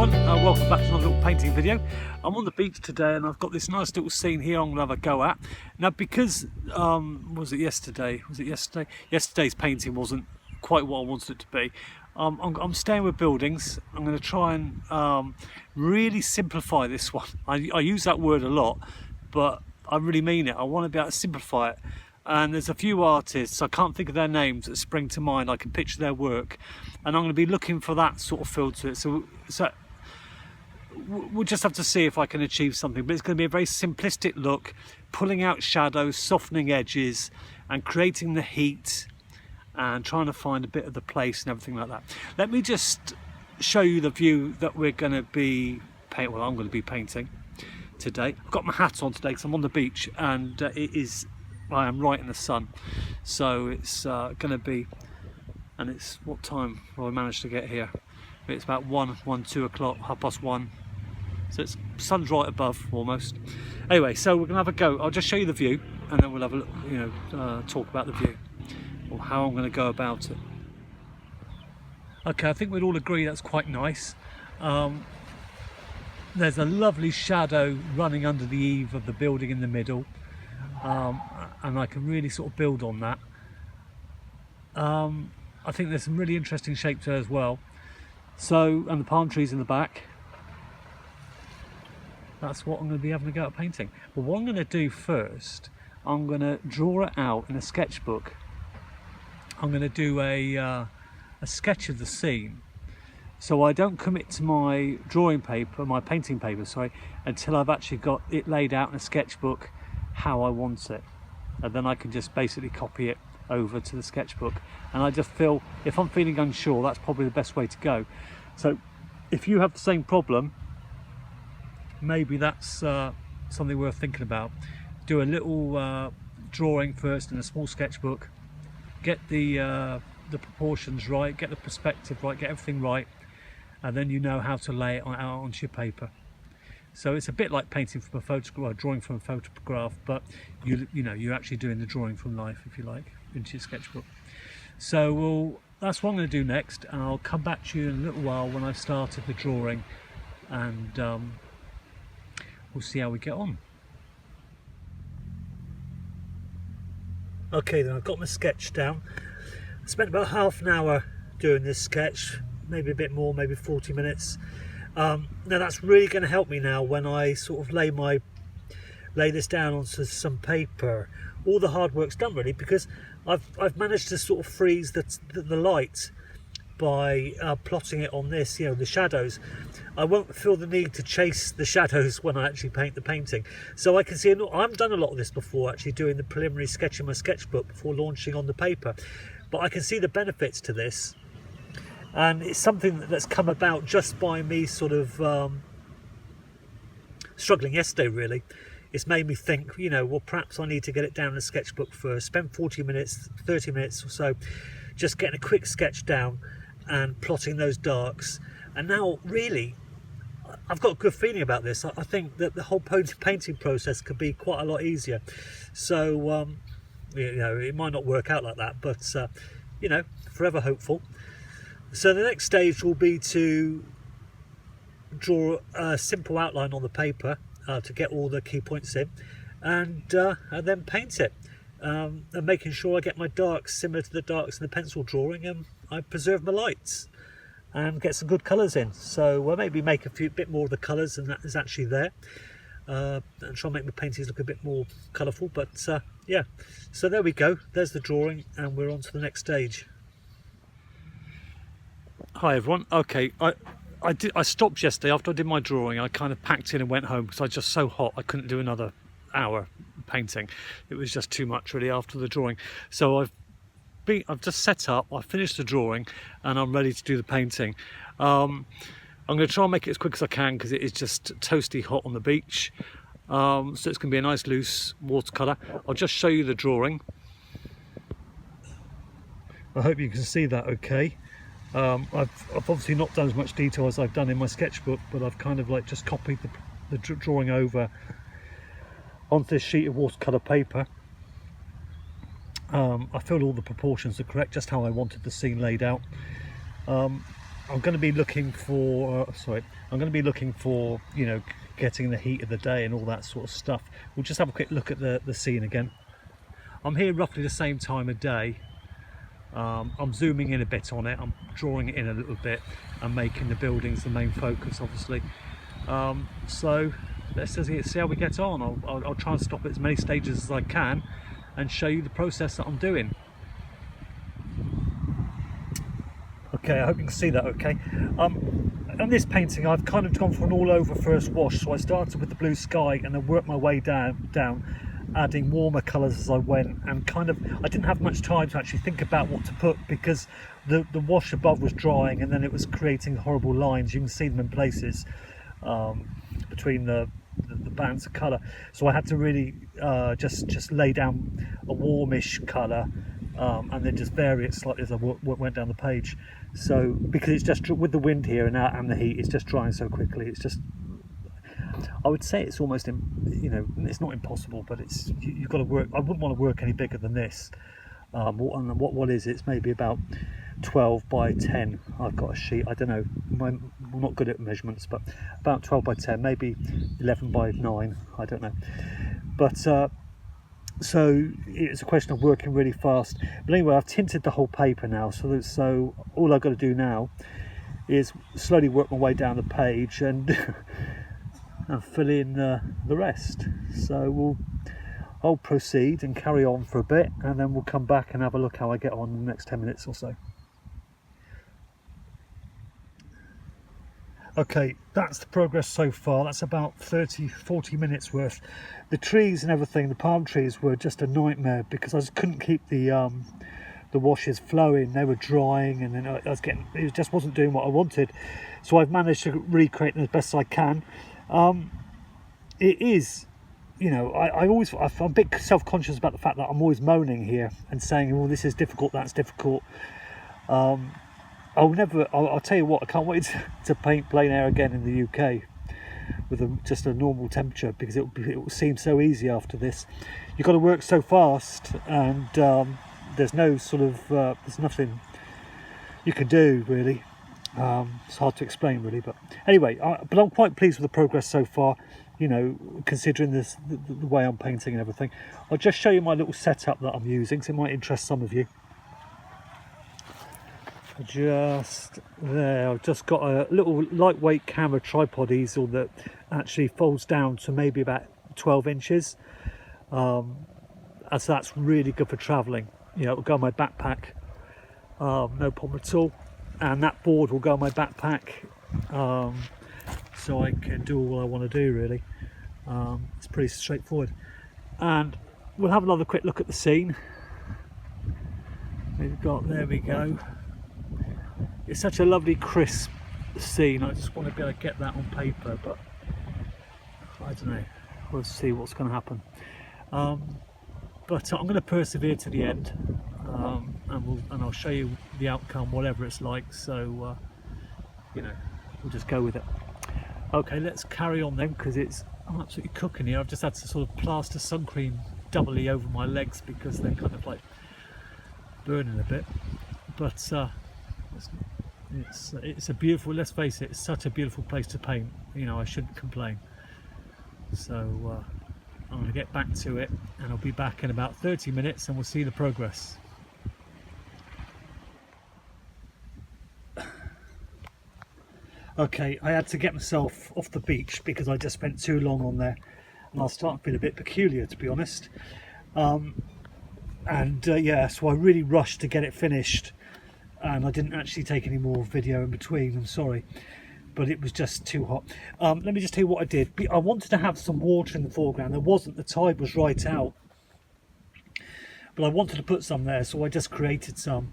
everyone, welcome back to another little painting video. I'm on the beach today and I've got this nice little scene here I'm going to have a go at. Now because, was it yesterday? Yesterday's painting wasn't quite what I wanted it to be. I'm staying with buildings. I'm going to try and really simplify this one. I use that word a lot, but I really mean it. I want to be able to simplify it. And there's a few artists, I can't think of their names, that spring to mind. I can picture their work, and I'm going to be looking for that sort of feel to it. So we'll just have to see if I can achieve something, but it's going to be a very simplistic look, pulling out shadows, softening edges, and creating the heat, and trying to find a bit of the place and everything like that. Let me just show you the view that we're going to be I'm going to be painting today. I've got my hat on today because I'm on the beach, and I am right in the sun, so it's going to be, and it's what time will I manage to get here? It's about 2 o'clock, 1:30, so it's sun's right above almost. Anyway, so we're gonna have a go. I'll just show you the view, and then we'll have a look, talk about the view or how I'm going to go about it. Okay, I think we'd all agree that's quite nice. There's a lovely shadow running under the eave of the building in the middle. And I can really sort of build on that. I think there's some really interesting shapes there as well. So, and the palm trees in the back. That's what I'm going to be having a go at painting. But what I'm going to do first, I'm going to draw it out in a sketchbook. I'm going to do a sketch of the scene. So I don't commit to my drawing paper, my painting paper, sorry, until I've actually got it laid out in a sketchbook how I want it, and then I can just basically copy it over to the sketchbook. And I just feel, if I'm feeling unsure, that's probably the best way to go. So if you have the same problem, maybe that's something worth thinking about. Do a little drawing first in a small sketchbook, get the proportions right, get the perspective right, get everything right, and then you know how to lay it out onto your paper. So it's a bit like painting from a photograph, drawing from a photograph, but you're actually doing the drawing from life, if you like, into your sketchbook. So that's what I'm going to do next, and I'll come back to you in a little while when I've started the drawing, and we'll see how we get on. Okay, then I've got my sketch down. I spent about half an hour doing this sketch, maybe a bit more, maybe 40 minutes. Now that's really going to help me now when I sort of lay this down onto some paper. All the hard work's done really, because I've managed to sort of freeze the light by plotting it on this, the shadows. I won't feel the need to chase the shadows when I actually paint the painting. So I can see, I've done a lot of this before, actually doing the preliminary sketch in my sketchbook before launching on the paper, but I can see the benefits to this. And it's something that's come about just by me sort of struggling yesterday, really. It's made me think, well, perhaps I need to get it down in a sketchbook first, spend 40 minutes, 30 minutes or so, just getting a quick sketch down and plotting those darks. And now, really, I've got a good feeling about this. I think that the whole painting process could be quite a lot easier. So, it might not work out like that, but, forever hopeful. So the next stage will be to draw a simple outline on the paper to get all the key points in, and then paint it, and making sure I get my darks similar to the darks in the pencil drawing, and I preserve my lights and get some good colours in. So I'll maybe make a bit more of the colours than that is actually there, and try and make my paintings look a bit more colourful. But yeah, so there we go, there's the drawing, and we're on to the next stage. Hi everyone. Okay, I stopped yesterday after I did my drawing. I kind of packed in and went home because I was just so hot I couldn't do another hour painting. It was just too much really after the drawing. So I've just set up, I finished the drawing, and I'm ready to do the painting. I'm going to try and make it as quick as I can because it is just toasty hot on the beach. So it's going to be a nice loose watercolour. I'll just show you the drawing. I hope you can see that okay. I've obviously not done as much detail as I've done in my sketchbook, but I've kind of just copied the drawing over onto this sheet of watercolour paper. I feel all the proportions are correct, just how I wanted the scene laid out. I'm going to be looking for I'm going to be looking for, you know, getting the heat of the day and all that sort of stuff. We'll just have a quick look at the scene again. I'm here roughly the same time of day. I'm zooming in a bit on it, I'm drawing it in a little bit and making the buildings the main focus, obviously. So let's just see how we get on. I'll try and stop at as many stages as I can and show you the process that I'm doing. Okay, I hope you can see that okay. On this painting I've kind of gone for an all over first wash, so I started with the blue sky and then worked my way down, adding warmer colours as I went, and kind of I didn't have much time to actually think about what to put because the wash above was drying and then it was creating horrible lines. You can see them in places between the bands of colour, so I had to really just lay down a warmish colour and then just vary it slightly as I went down the page. So because it's just with the wind here and the heat, it's just drying so quickly. It's just, I would say it's almost, you know, it's not impossible, but it's you've got to work. I wouldn't want to work any bigger than this. What is it? It's maybe about 12 by 10. I've got a sheet. I don't know. I'm not good at measurements, but about 12 by 10, maybe 11 by 9. I don't know. But so it's a question of working really fast. But anyway, I've tinted the whole paper now, so all I've got to do now is slowly work my way down the page and and fill in the rest. So I'll proceed and carry on for a bit, and then we'll come back and have a look how I get on in the next 10 minutes or so. Okay, that's the progress so far. That's about 30-40 minutes worth. The trees and everything, the palm trees, were just a nightmare because I just couldn't keep the washes flowing. They were drying, and then it just wasn't doing what I wanted. So I've managed to recreate them as best I can. It is, you know, I'm a bit self-conscious about the fact that I'm always moaning here and saying, well, this is difficult, that's difficult. I'll tell you what, I can't wait to paint plein air again in the UK with just a normal temperature, because it will seem so easy after this. You've got to work so fast, and there's no sort of there's nothing you can do really. It's hard to explain really, but anyway, but I'm quite pleased with the progress so far, you know, considering the way I'm painting and everything. I'll just show you my little setup that I'm using, so it might interest some of you. Just there, I've just got a little lightweight camera tripod easel that actually folds down to maybe about 12 inches. So that's really good for travelling. You know, it'll go on my backpack, no problem at all. And that board will go on my backpack, so I can do all I want to do really. It's pretty straightforward. And we'll have another quick look at the scene. There we go. It's such a lovely crisp scene. I just want to be able to get that on paper, but I don't know. We'll see what's going to happen. But I'm going to persevere to the end, and I'll show you the outcome, whatever it's like. So you know, we'll just go with it. Okay, let's carry on then, because I'm absolutely cooking here. I've just had to sort of plaster sun cream doubly over my legs because they're kind of like burning a bit. But it's a beautiful, let's face it, it's such a beautiful place to paint. You know, I shouldn't complain. So I'm going to get back to it, and I'll be back in about 30 minutes and we'll see the progress. Okay, I had to get myself off the beach because I just spent too long on there, and I was starting to feel a bit peculiar, to be honest. Yeah, so I really rushed to get it finished, and I didn't actually take any more video in between. I'm sorry, but it was just too hot. Let me just tell you what I did. I wanted to have some water in the foreground. There wasn't, the tide was right out, but I wanted to put some there, so I just created some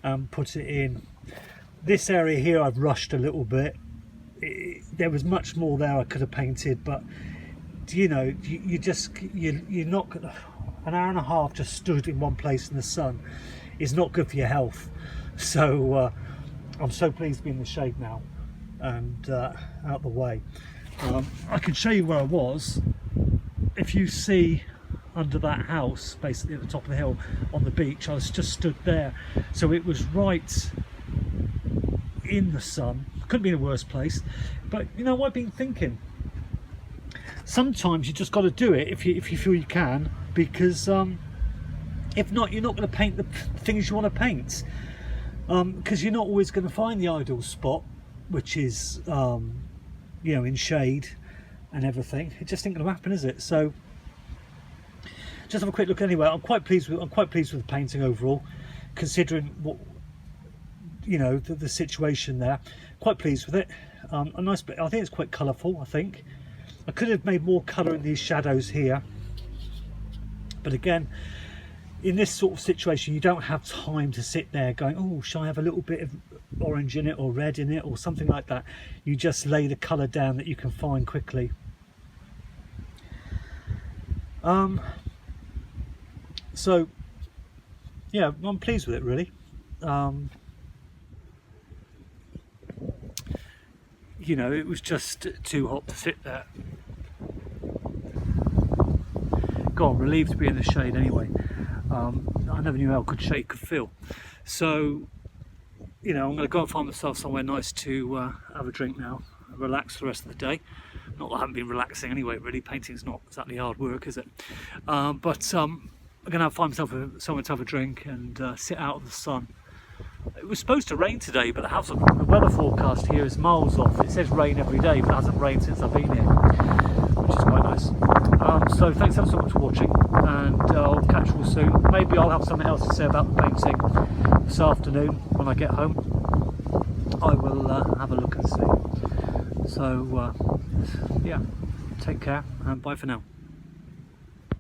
and put it in. This area here I've rushed a little bit. There was much more there I could have painted, but you know, you're not gonna, an hour and a half just stood in one place in the sun is not good for your health. So I'm so pleased to be in the shade now and out the way. I can show you where I was. If you see under that house, basically at the top of the hill on the beach, I was just stood there. So it was right in the sun. Couldn't be in a worse place. But you know what I've been thinking? Sometimes you just got to do it if you feel you can, because if not, you're not going to paint the things you want to paint, because you're not always going to find the ideal spot, which is you know, in shade and everything. It just ain't going to happen, is it? So just have a quick look anyway. I'm quite pleased with the painting overall, considering what, you know, the situation there. Quite pleased with it. A nice bit. I think it's quite colourful. I think I could have made more colour in these shadows here, but again, in this sort of situation, you don't have time to sit there going, oh, shall I have a little bit of orange in it or red in it or something like that. You just lay the colour down that you can find quickly. So yeah, I'm pleased with it, really. You know, it was just too hot to sit there. God, I'm relieved to be in the shade anyway. I never knew how good shade could feel. So, you know, I'm going to go and find myself somewhere nice to have a drink now, relax for the rest of the day. Not that I haven't been relaxing anyway, really. Painting's not exactly hard work, is it? But I'm going to find myself somewhere to have a drink and sit out in the sun. It was supposed to rain today, but the weather forecast here is miles off. It says rain every day, but it hasn't rained since I've been here, which is quite nice. So thanks ever so much for watching, and I'll catch you all soon. Maybe I'll have something else to say about the painting this afternoon when I get home. I will have a look and see. So yeah, take care and bye for now.